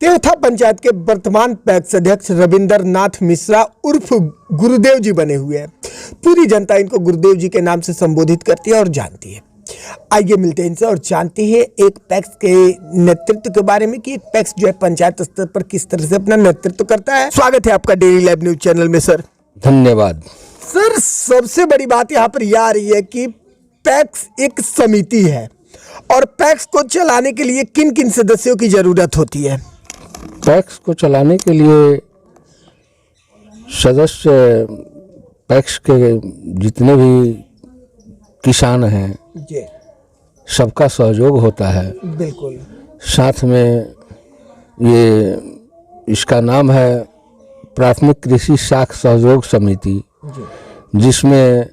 तेवथा पंचायत के वर्तमान पैक्स अध्यक्ष रविंद्र नाथ मिश्रा उर्फ गुरुदेव जी बने हुए हैं। पूरी जनता इनको गुरुदेव जी के नाम से संबोधित करती है और जानती है। आइए मिलते हैं इनसे और जानते हैं एक पैक्स के नेतृत्व के बारे में कि एक पैक्स जो है पंचायत स्तर पर किस तरह से अपना नेतृत्व करता है। स्वागत है आपका डेली लाइव न्यूज चैनल में सर। धन्यवाद सर। सबसे बड़ी बात यहाँ पर यह आ रही है कि पैक्स एक समिति है और पैक्स को चलाने के लिए किन किन सदस्यों की जरूरत होती है? पैक्स को चलाने के लिए सदस्य पैक्स के जितने भी किसान हैं जी सबका सहयोग होता है। बिल्कुल। साथ में ये इसका नाम है प्राथमिक कृषि शाख सहयोग समिति, जिसमें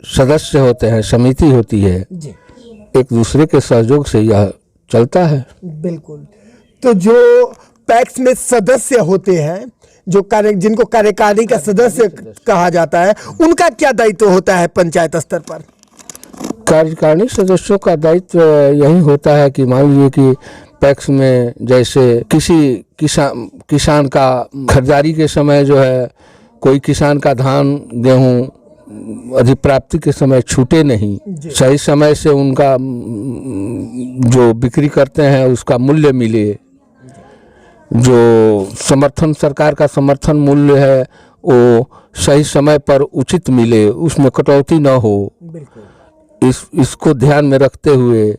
सदस्य होते हैं, समिति होती है जी। एक दूसरे के सहयोग से यह चलता है। बिल्कुल। तो जो पैक्स में सदस्य होते हैं, जो जिनको कार्यकारिणी का सदस्य कहा जाता है, उनका क्या दायित्व होता है पंचायत स्तर पर? कार्यकारिणी सदस्यों का दायित्व यही होता है कि मान लीजिए कि पैक्स में जैसे किसी किसान का खरीदारी के समय जो है कोई किसान का धान गेहूं अधिप्राप्ति के समय छूटे नहीं, सही समय से उनका जो बिक्री करते हैं उसका मूल्य मिले, जो समर्थन सरकार का समर्थन मूल्य है वो सही समय पर उचित मिले, उसमें कटौती न हो। इसको ध्यान में रखते हुए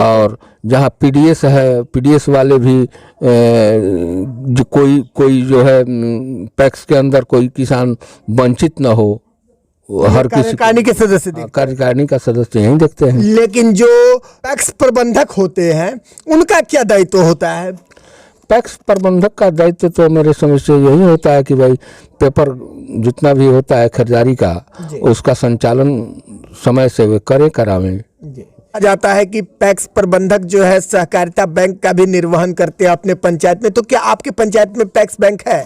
और जहाँ पीडीएस है, पीडीएस वाले भी जो कोई जो है पैक्स के अंदर कोई किसान वंचित न हो, हर किसी कार्यकारिणी के सदस्य कार्यकारिणी का सदस्य यही देखते हैं। लेकिन जो पैक्स प्रबंधक होते हैं उनका क्या दायित्व होता है? पैक्स प्रबंधक का दायित्व तो मेरे समझ से यही होता है कि भाई पेपर जितना भी होता है खरीदारी का उसका संचालन समय से वे करावें। कहा जाता है कि पैक्स प्रबंधक जो है सहकारिता बैंक का भी निर्वहन करते हैं अपने पंचायत में, तो क्या आपके पंचायत में पैक्स बैंक है?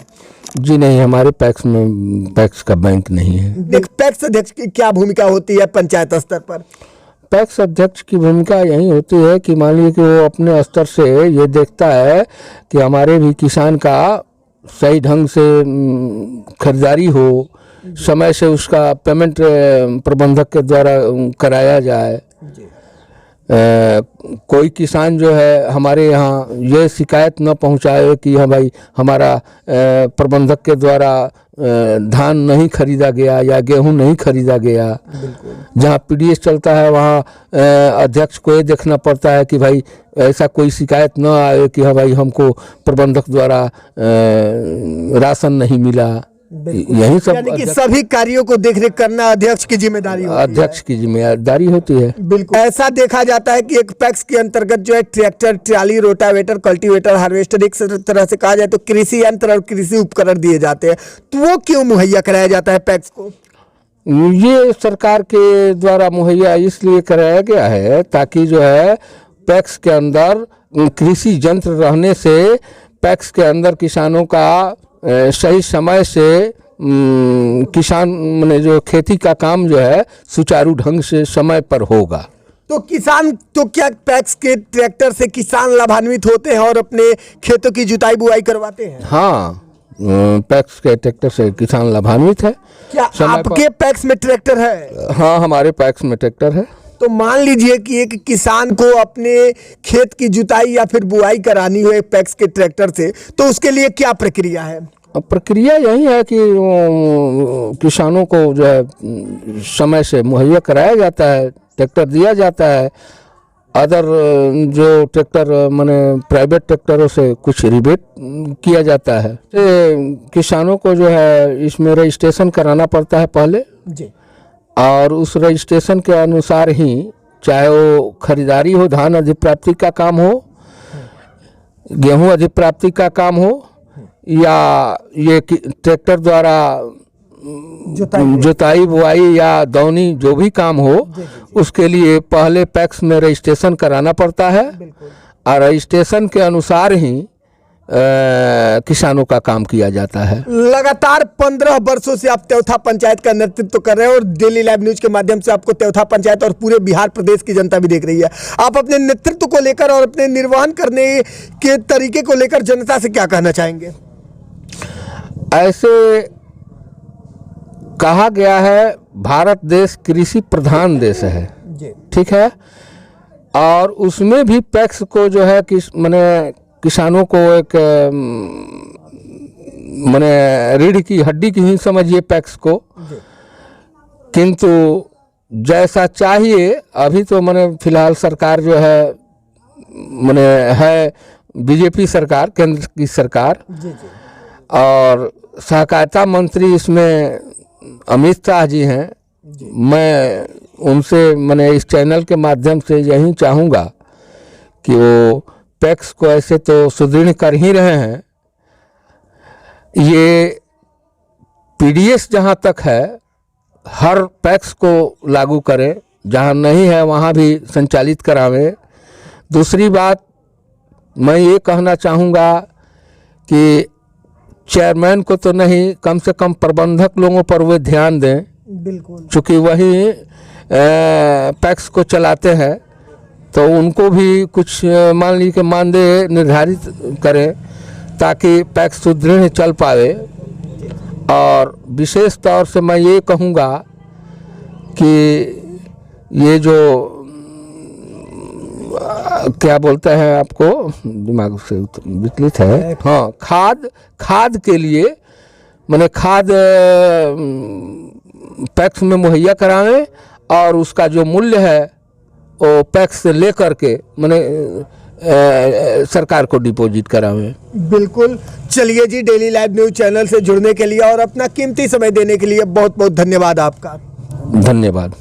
जी नहीं, हमारे पैक्स में पैक्स का बैंक नहीं है। एक पैक्स अध्यक्ष की क्या भूमिका होती है पंचायत स्तर पर? पैक्स अध्यक्ष की भूमिका यही होती है कि मान लीजिए कि वो अपने स्तर से ये देखता है कि हमारे भी किसान का सही ढंग से खरीदारी हो, समय से उसका पेमेंट प्रबंधक के द्वारा कराया जाए। कोई किसान जो है हमारे यहाँ ये शिकायत न पहुँचाए कि हाँ भाई हमारा प्रबंधक के द्वारा धान नहीं खरीदा गया या गेहूं नहीं खरीदा गया। जहाँ पीडीएस चलता है वहाँ अध्यक्ष को ये देखना पड़ता है कि भाई ऐसा कोई शिकायत न आए कि हाँ भाई हमको प्रबंधक द्वारा राशन नहीं मिला। यही सब यानी कि सभी कार्यों को देखरेख करना अध्यक्ष की जिम्मेदारी होती है। अध्यक्ष की जिम्मेदारी होती है। बिल्कुल। ऐसा देखा जाता है कि एक पैक्स के अंतर्गत जो है tractor, trolley, rotavator, cultivator, harvester, एक तरह से कहा जाए तो कृषि यंत्र और कृषि उपकरण दिए जाते हैं। तो वो क्यों मुहैया कराया जाता है पैक्स को? ये सरकार के द्वारा मुहैया इसलिए कराया गया है ताकि जो है पैक्स के अंदर कृषि यंत्र रहने से पैक्स के अंदर किसानों का सही समय से किसान ने जो खेती का काम जो है सुचारू ढंग से समय पर होगा। तो किसान तो क्या पैक्स के ट्रैक्टर से किसान लाभान्वित होते हैं और अपने खेतों की जुताई बुआई करवाते हैं? हाँ, पैक्स के ट्रैक्टर से किसान लाभान्वित है। क्या आपके पैक्स में ट्रैक्टर है? हाँ, हमारे पैक्स में ट्रैक्टर है। तो मान लीजिए कि एक किसान को अपने खेत की जुताई या फिर बुआई करानी हो एक पैक्स के ट्रैक्टर से, तो उसके लिए क्या प्रक्रिया है? प्रक्रिया यही है कि किसानों को जो है समय से मुहैया कराया जाता है, ट्रैक्टर दिया जाता है। अदर जो ट्रैक्टर माने प्राइवेट ट्रैक्टरों से कुछ रिबेट किया जाता है। किसानों को जो है इसमें रजिस्ट्रेशन कराना पड़ता है पहले जी, और उस रजिस्ट्रेशन के अनुसार ही चाहे वो खरीदारी हो, धान अधिप्राप्ति का काम हो, गेहूं अधिप्राप्ति का काम हो या ये ट्रैक्टर द्वारा जुताई बुआई या दौनी जो भी काम हो, उसके लिए पहले पैक्स में रजिस्ट्रेशन कराना पड़ता है और रजिस्ट्रेशन के अनुसार ही किसानों का काम किया जाता है। लगातार 15 वर्षों से आप त्योथा पंचायत का नेतृत्व कर रहे हैं और डेली लाइव न्यूज के माध्यम से आपको त्योथा पंचायत और पूरे बिहार प्रदेश की जनता भी देख रही है। आप अपने नेतृत्व को लेकर और अपने निर्वहन करने के तरीके को लेकर जनता से क्या कहना चाहेंगे? ऐसे कहा गया है भारत देश कृषि प्रधान देश है, ठीक है, और उसमें भी पैक्स को जो है माने किसानों को एक माने रीढ़ की हड्डी की ही समझिए पैक्स को, किंतु जैसा चाहिए अभी तो माने फिलहाल सरकार जो है माने है बीजेपी सरकार, केंद्र की सरकार, और सहकारिता मंत्री इसमें अमित शाह जी हैं। मैं उनसे मैंने इस चैनल के माध्यम से यही चाहूँगा कि वो पैक्स को ऐसे तो सुदृढ़ कर ही रहे हैं, ये पीडीएस जहाँ तक है हर पैक्स को लागू करें, जहाँ नहीं है वहाँ भी संचालित करावें। दूसरी बात मैं ये कहना चाहूँगा कि चेयरमैन को तो नहीं, कम से कम प्रबंधक लोगों पर वे ध्यान दें, बिल्कुल, चूँकि वही पैक्स को चलाते हैं, तो उनको भी कुछ मान लीजिए मानदेय निर्धारित करें ताकि पैक्स सुदृढ़ चल पावे। और विशेष तौर से मैं ये कहूँगा कि ये जो क्या बोलते हैं, आपको दिमाग से विचलित है, हाँ, खाद के लिए मैंने खाद पैक्स में मुहैया करावें और उसका जो मूल्य है वो पैक्स से ले करके मैंने सरकार को डिपॉजिट करावें। बिल्कुल। चलिए जी, डेली लाइव न्यूज चैनल से जुड़ने के लिए और अपना कीमती समय देने के लिए बहुत बहुत धन्यवाद आपका। धन्यवाद।